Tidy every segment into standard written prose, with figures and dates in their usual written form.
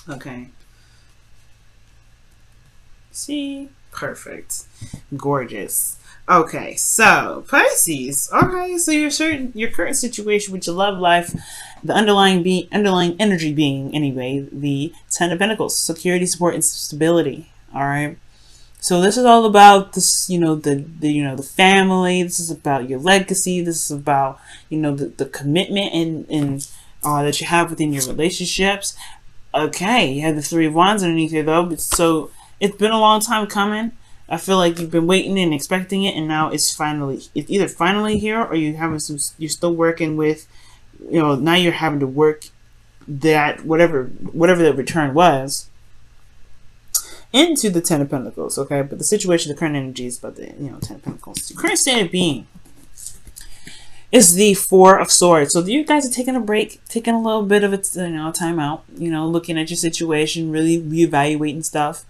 Okay. See? Perfect. Gorgeous. Okay, so Pisces. Okay, so your current situation with your love life, the underlying energy being anyway, the Ten of Pentacles, security, support, and stability. All right. So this is all about this, the family. This is about your legacy. This is about the commitment and that you have within your relationships. Okay, you have the Three of Wands underneath here though. So it's been a long time coming. I feel like you've been waiting and expecting it, and now it's either finally here, or you're still working with, now you're having to work that whatever the return was into the Ten of Pentacles, okay? But the situation, the current energy is about the, Ten of Pentacles. The current state of being is the Four of Swords. So you guys are taking a break, taking a little bit of a, time out, looking at your situation, really reevaluating stuff,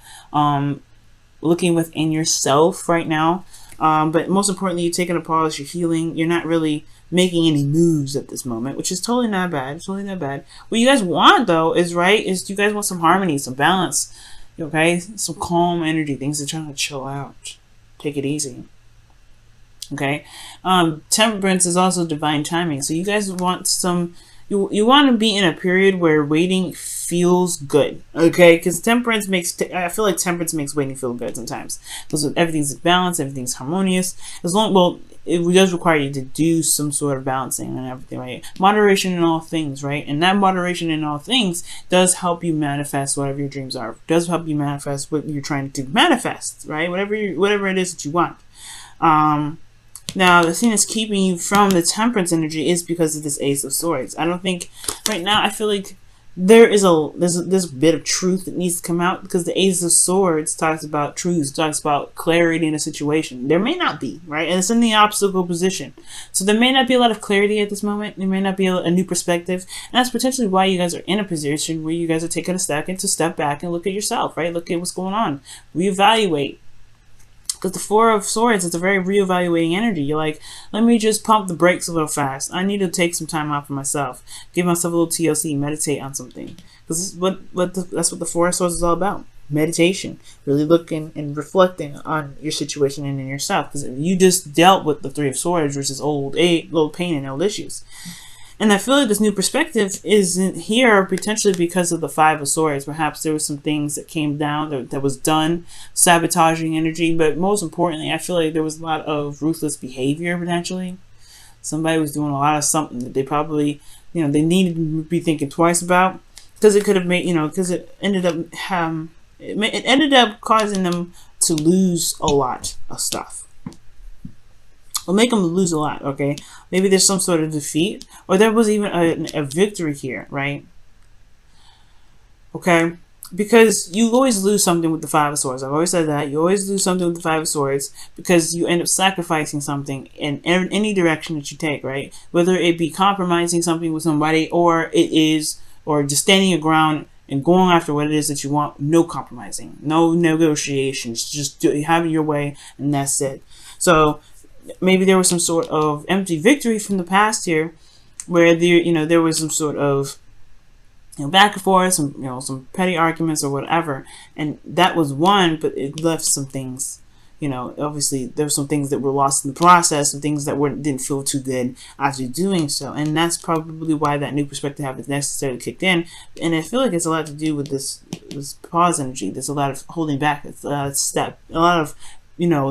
looking within yourself right now. But most importantly, you're taking a pause, you're healing, you're not really making any moves at this moment, which is totally not bad. Totally not bad. What you guys want though is you guys want some harmony, some balance. Okay, some calm energy, things that are trying to chill out, take it easy. Okay, temperance is also divine timing. So you guys want you want to be in a period where waiting feels good. Okay, because temperance I feel like temperance makes waiting feel good sometimes. Because everything's balanced, everything's harmonious. It does require you to do some sort of balancing and everything, right? Moderation in all things, right? And that moderation in all things does help you manifest whatever your dreams are. It does help you manifest what you're trying to manifest, right? Whatever it is that you want. Now, the thing that's keeping you from the temperance energy is because of this Ace of Swords. I don't think right now. I feel like there's a bit of truth that needs to come out, because the Ace of Swords talks about truth, talks about clarity in a situation. There may not be, right? And it's in the obstacle position. So there may not be a lot of clarity at this moment. There may not be a new perspective. And that's potentially why you guys are in a position where you guys are taking a second to step back and look at yourself, right? Look at what's going on. Reevaluate. Because the Four of Swords is a very reevaluating energy. You're like, let me just pump the brakes a little fast. I need to take some time out for myself. Give myself a little TLC, meditate on something. Because that's what the Four of Swords is all about. Meditation. Really looking and reflecting on your situation and in yourself. Because you just dealt with the Three of Swords, which is old pain and old issues. And I feel like this new perspective isn't here potentially because of the Five of Swords. Perhaps there were some things that came down that was done, sabotaging energy. But most importantly, I feel like there was a lot of ruthless behavior potentially. Somebody was doing a lot of something that they probably, they needed to be thinking twice about, because it could have made, because it ended up causing them to lose a lot of stuff. Will make them lose a lot, okay? Maybe there's some sort of defeat, or there was even a victory here, right? Okay? Because you always lose something with the Five of Swords. I've always said that. You always lose something with the Five of Swords because you end up sacrificing something in any direction that you take, right? Whether it be compromising something with somebody, or just standing your ground and going after what it is that you want. No compromising. No negotiations. Just having your way, and that's it. So maybe there was some sort of empty victory from the past here, where there was some sort of back and forth, some petty arguments or whatever, and that was one, but it left some things. Obviously there were some things that were lost in the process, some things that didn't feel too good after doing so, and that's probably why that new perspective has necessarily kicked in. And I feel like it's a lot to do with this pause energy. There's a lot of holding back. It's a lot of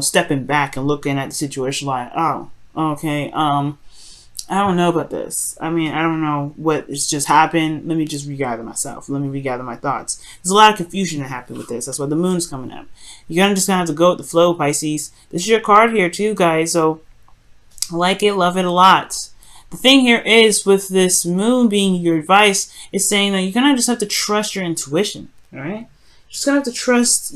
stepping back and looking at the situation like, oh, okay, I don't know about this. I mean, I don't know what has just happened. Let me just regather myself. Let me regather my thoughts. There's a lot of confusion that happened with this. That's why the moon's coming up. You're just gonna have to go with the flow, Pisces. This is your card here too, guys. So like it, love it a lot. The thing here is, with this moon being your advice, it's saying that you're gonna just have to trust your intuition. All right, just gonna have to trust,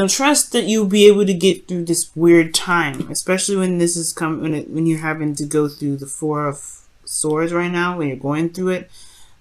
trust that you'll be able to get through this weird time, especially when this is when you're having to go through the Four of Swords right now, when you're going through it,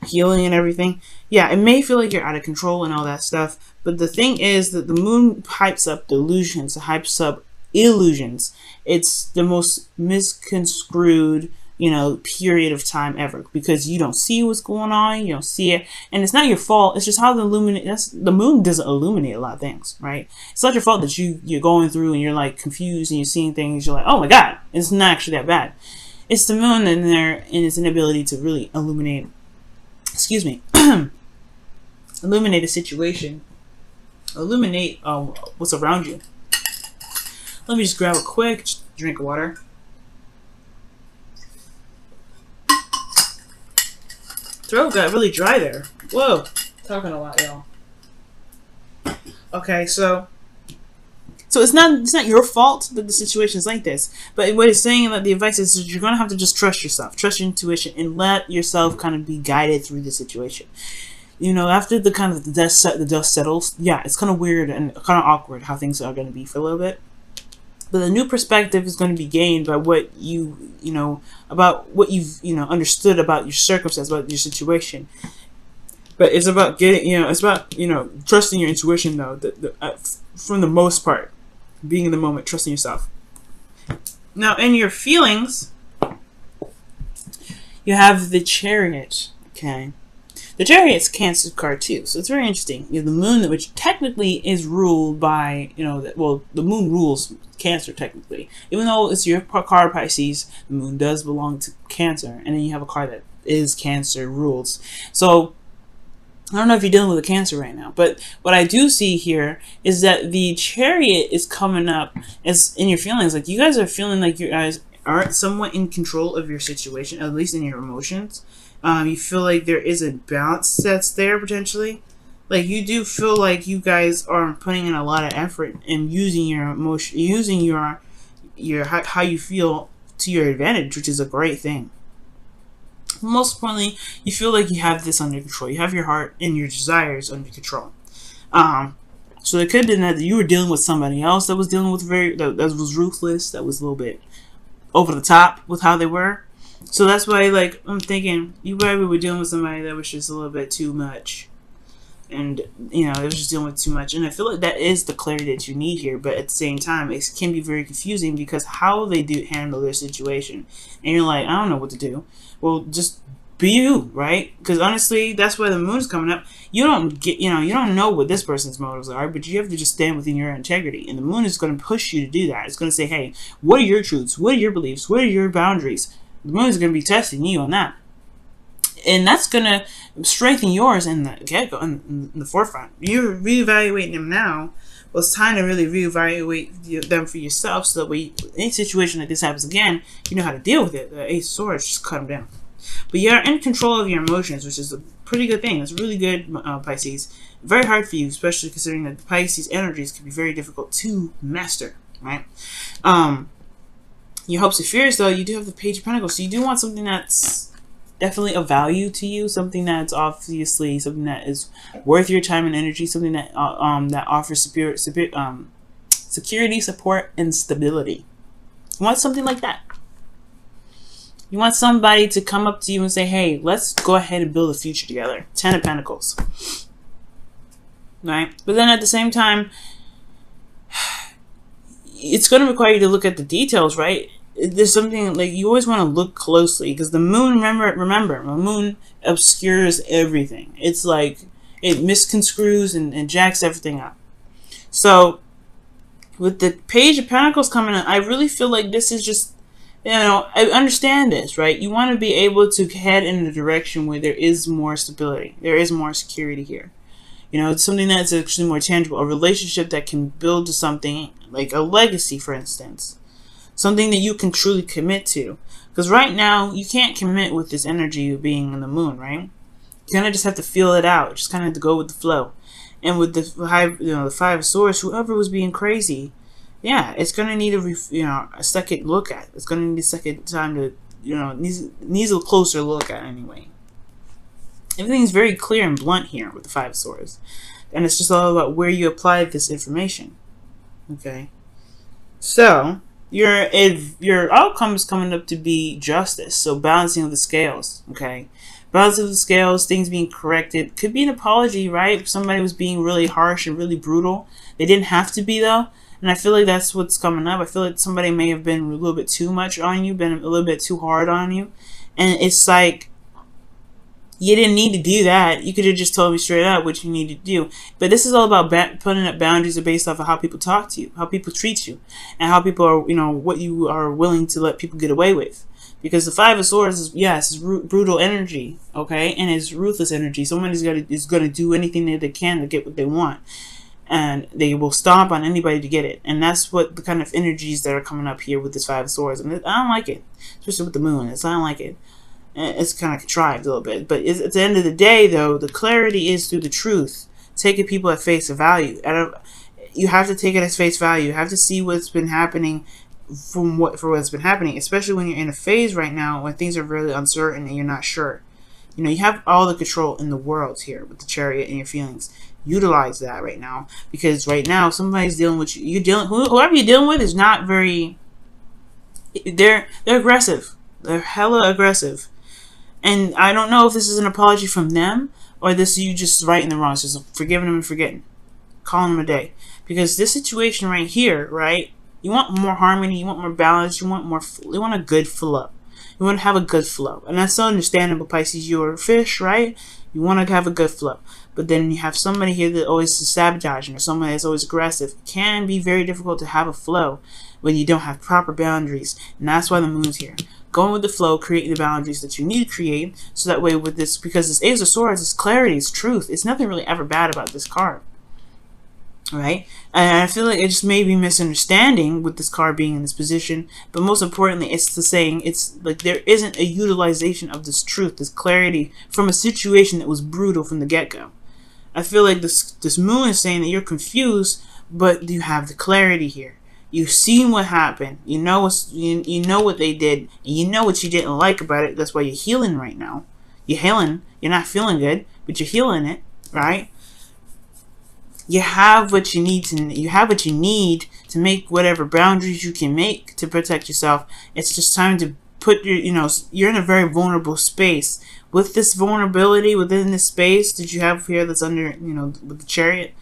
healing and everything. Yeah, it may feel like you're out of control and all that stuff, but the thing is that the moon hypes up delusions, it hypes up illusions. It's the most misconstrued period of time ever, because you don't see what's going on, you don't see it, and it's not your fault. It's just how the moon doesn't illuminate a lot of things, right? It's not your fault that you're going through and you're like confused and you're seeing things, you're like, oh my god, it's not actually that bad. It's the moon in there and its inability to really illuminate illuminate a situation, illuminate what's around you. Let me just grab a quick drink of water. Throat got really dry there. Whoa, talking a lot, y'all. Okay, so it's not your fault that the situation is like this. But what it's saying, that the advice is that you're gonna have to just trust yourself, trust your intuition, and let yourself kind of be guided through the situation. After the kind of the dust settles, yeah, it's kind of weird and kind of awkward how things are going to be for a little bit. But the new perspective is going to be gained by what about what you've understood about your circumstance, about your situation. But it's about trusting your intuition, though. From the most part, being in the moment, trusting yourself. Now, in your feelings, you have the Chariot. Okay. The Chariot's Cancer card too, so it's very interesting. The moon, which technically is ruled by, the moon rules Cancer technically. Even though it's your card, Pisces, the moon does belong to Cancer, and then you have a card that is Cancer rules. So I don't know if you're dealing with a Cancer right now, but what I do see here is that the Chariot is coming up as in your feelings. Like, you guys are feeling like you guys aren't somewhat in control of your situation, at least in your emotions. You feel like there is a balance that's there potentially. Like, you do feel like you guys are putting in a lot of effort and using your emotion, using your how you feel to your advantage, which is a great thing. Most importantly, you feel like you have this under control. You have your heart and your desires under control. So it could have been that you were dealing with somebody else that was dealing with that was ruthless, that was a little bit over the top with how they were. So that's why, like, I'm thinking you probably were dealing with somebody that was just a little bit too much. And, it was just dealing with too much. And I feel like that is the clarity that you need here. But at the same time, it can be very confusing because how they do handle their situation. And you're like, I don't know what to do. Well, just be you, right? Because honestly, that's why the moon's coming up. You don't know what this person's motives are, but you have to just stand within your integrity. And the moon is going to push you to do that. It's going to say, hey, what are your truths? What are your beliefs? What are your boundaries? The moon is going to be testing you on that. And that's going to strengthen yours in the get-go, in the forefront. You're reevaluating them now. Well, it's time to really reevaluate them for yourself, so that way, any situation like this happens again, you know how to deal with it. The Ace of Swords, just cut them down. But you're in control of your emotions, which is a pretty good thing. It's really good, Pisces. Very hard for you, especially considering that Pisces energies can be very difficult to master, right? Your hopes and fears, though, you do have the Page of Pentacles, so you do want something that's definitely of value to you, something that's obviously something that is worth your time and energy, something that that offers security, support, and stability. You want something like that. You want somebody to come up to you and say, hey, let's go ahead and build a future together. 10 of Pentacles. Right? But then at the same time, it's going to require you to look at the details, right? There's something like you always want to look closely, because the moon, remember, the moon obscures everything. It's like it misconstrues and jacks everything up. So with the Page of Pentacles coming in, I really feel like this is just, I understand this, right? You want to be able to head in a direction where there is more stability. There is more security here. It's something that's actually more tangible. A relationship that can build to something like a legacy, for instance. Something that you can truly commit to. Because right now, you can't commit with this energy of being in the moon, right? You kind of just have to feel it out. Just kind of have to go with the flow. And with the Five of Swords, whoever was being crazy, yeah, it's going to need a second look at. It's going to need a second time to, needs a closer look at anyway. Everything's very clear and blunt here with the Five of Swords. And it's just all about where you apply this information. Okay? So, your outcome is coming up to be justice. So, balancing of the scales. Okay? Balancing of the scales, things being corrected. Could be an apology, right? If somebody was being really harsh and really brutal. They didn't have to be, though. And I feel like that's what's coming up. I feel like somebody may have been a little bit too much on you, been a little bit too hard on you. And it's like, you didn't need to do that. You could have just told me straight up what you need to do. But this is all about putting up boundaries based off of how people talk to you, how people treat you, and how people are, what you are willing to let people get away with. Because the Five of Swords is, yes, it's brutal energy, okay? And it's ruthless energy. Somebody's is going to do anything that they can to get what they want. And they will stomp on anybody to get it. And that's what the kind of energies that are coming up here with this Five of Swords. And I don't like it. Especially with the moon. I don't like it. It's kind of contrived a little bit. But at the end of the day, though, the clarity is through the truth. Taking people at face value. You have to take it as face value. You have to see what's been happening for what's been happening. Especially when you're in a phase right now when things are really uncertain and you're not sure. You have all the control in the world here with the Chariot and your feelings. Utilize that right now. Because right now, somebody's dealing with you. Whoever you're dealing with is not very... They're aggressive. They're hella aggressive. And I don't know if this is an apology from them or this is you just righting the wrongs, just forgiving them and forgetting, calling them a day. Because this situation right here, right? You want more harmony, you want more balance, you want a good flow. You want to have a good flow, and that's so understandable, Pisces. You're a fish, right? You want to have a good flow, but then you have somebody here that always is sabotaging or someone that's always aggressive. It can be very difficult to have a flow when you don't have proper boundaries, and that's why the moon's here. Going with the flow, creating the boundaries that you need to create, so that way with this, because this Ace of Swords is clarity, it's truth. It's nothing really ever bad about this card, right? And I feel like it just may be misunderstanding with this card being in this position, but most importantly, it's the saying, it's like there isn't a utilization of this truth, this clarity from a situation that was brutal from the get-go. I feel like this moon is saying that you're confused, but you have the clarity here. You've seen what happened. You know what they did. And you know what you didn't like about it. That's why you're healing right now. You're healing. You're not feeling good, but you're healing it, right? You have what you need to make whatever boundaries you can make to protect yourself. It's just time to put you're in a very vulnerable space. With this vulnerability within this space that you have here that's under, with the Chariot,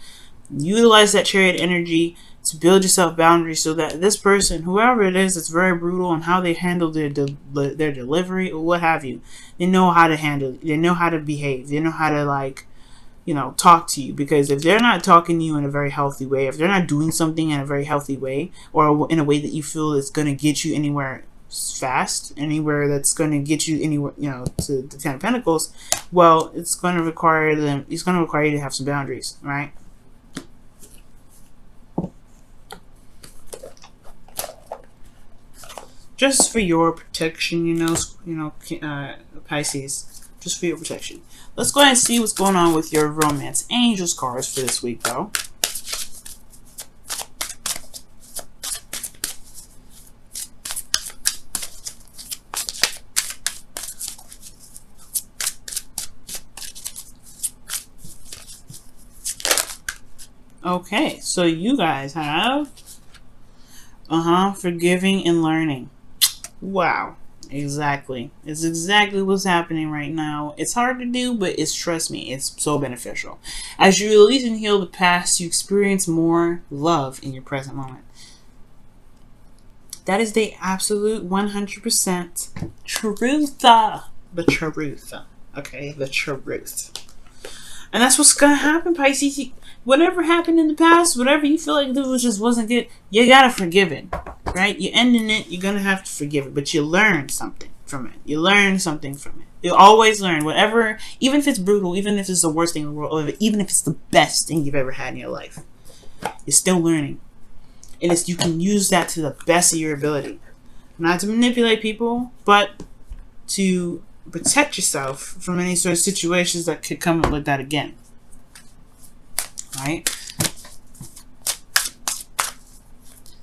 utilize that Chariot energy to build yourself boundaries so that this person, whoever it is, that's very brutal on how they handle their delivery or what have you, they know how to handle it. They know how to behave. They know how to talk to you. Because if they're not talking to you in a very healthy way, if they're not doing something in a very healthy way, or in a way that you feel is going to get you anywhere fast, anywhere that's going to get you anywhere, to the Ten of Pentacles, well, it's going to require you to have some boundaries, right? Just for your protection, Pisces. Just for your protection. Let's go ahead and see what's going on with your romance angels cards for this week, though. Okay, so you guys have forgiving and learning. Wow, exactly. It's exactly what's happening right now. It's hard to do, but trust me, it's so beneficial. As you release and heal the past, you experience more love in your present moment. That is the absolute 100% truth. The truth. Okay, the truth. And that's what's gonna happen, Pisces. Whatever happened in the past, whatever you feel like it just wasn't good, you gotta forgive it, right? You're ending it, you're gonna have to forgive it, but you learn something from it. You learn something from it. You always learn, whatever, even if it's brutal, even if it's the worst thing in the world, or even if it's the best thing you've ever had in your life, you're still learning. And you can use that to the best of your ability. Not to manipulate people, but to protect yourself from any sort of situations that could come up like that again. Right?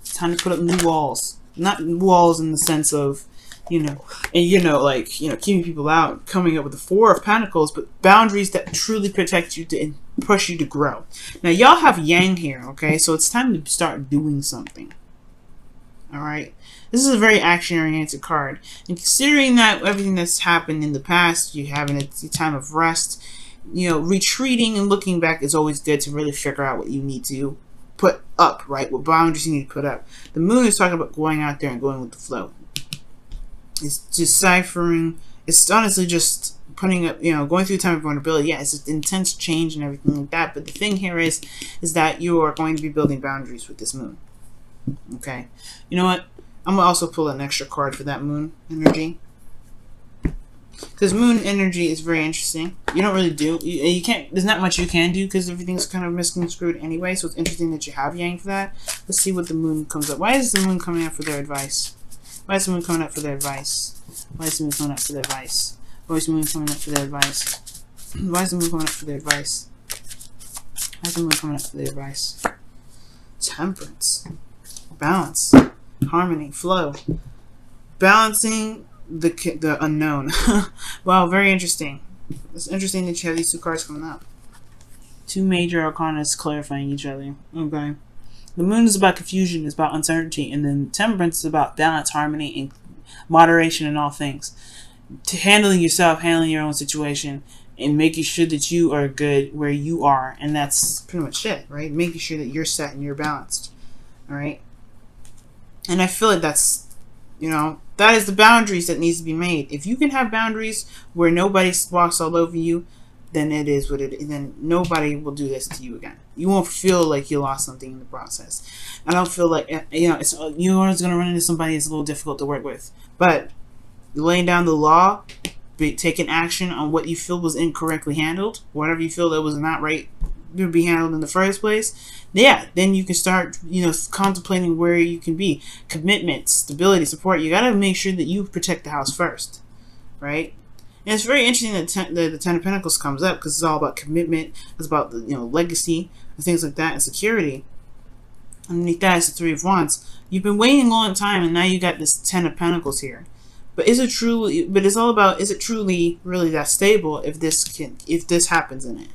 It's time to put up new walls. Not walls in the sense of, keeping people out, coming up with the Four of Pentacles, but boundaries that truly protect you and push you to grow. Now, y'all have Yang here, okay? So it's time to start doing something. Alright? This is a very action-oriented card. And considering that everything that's happened in the past, you having a time of rest, retreating and looking back is always good to really figure out what you need to put up, right? What boundaries you need to put up. The moon is talking about going out there and going with the flow. It's deciphering. It's honestly just putting up, going through a time of vulnerability. Yeah, it's intense change and everything like that. But the thing here is that you are going to be building boundaries with this moon. Okay. You know what? I'm going to also pull an extra card for that moon energy. Because moon energy is very interesting. You don't really do. You can't. There's not much you can do because everything's kind of misconstrued anyway. So it's interesting that you have Yang for that. Let's see what the moon comes up. Why is the moon coming up for their advice? Why is the moon coming up for their advice? Why is the moon coming up for their advice? Why is the moon coming up for their advice? Why is the moon coming up for their advice? Why is the moon coming up for their advice? Temperance, balance, harmony, flow, balancing the unknown. Wow, very interesting. It's interesting that you have these two cards coming up. Two major arcana clarifying each other. Okay. The moon is about confusion, it's about uncertainty, and then temperance is about balance, harmony, and moderation in all things. To handling yourself, handling your own situation, and making sure that you are good where you are. And that's pretty much it, right? Making sure that you're set and you're balanced. Alright? And I feel like that's, that is the boundaries that needs to be made. If you can have boundaries where nobody walks all over you, then it is what it is. Then nobody will do this to you again. You won't feel like you lost something in the process. I don't feel like, you're always going to run into somebody that's a little difficult to work with. But laying down the law, taking action on what you feel was incorrectly handled, whatever you feel that was not right to be handled in the first place, yeah, then you can start, contemplating where you can be. Commitment, stability, support. You got to make sure that you protect the house first, right? And it's very interesting that the Ten of Pentacles comes up because it's all about commitment. It's about legacy and things like that and security. Underneath that is the Three of Wands. You've been waiting a long time, and now you got this Ten of Pentacles here. But is it truly? But it's all about, is it truly really that stable if this happens in it?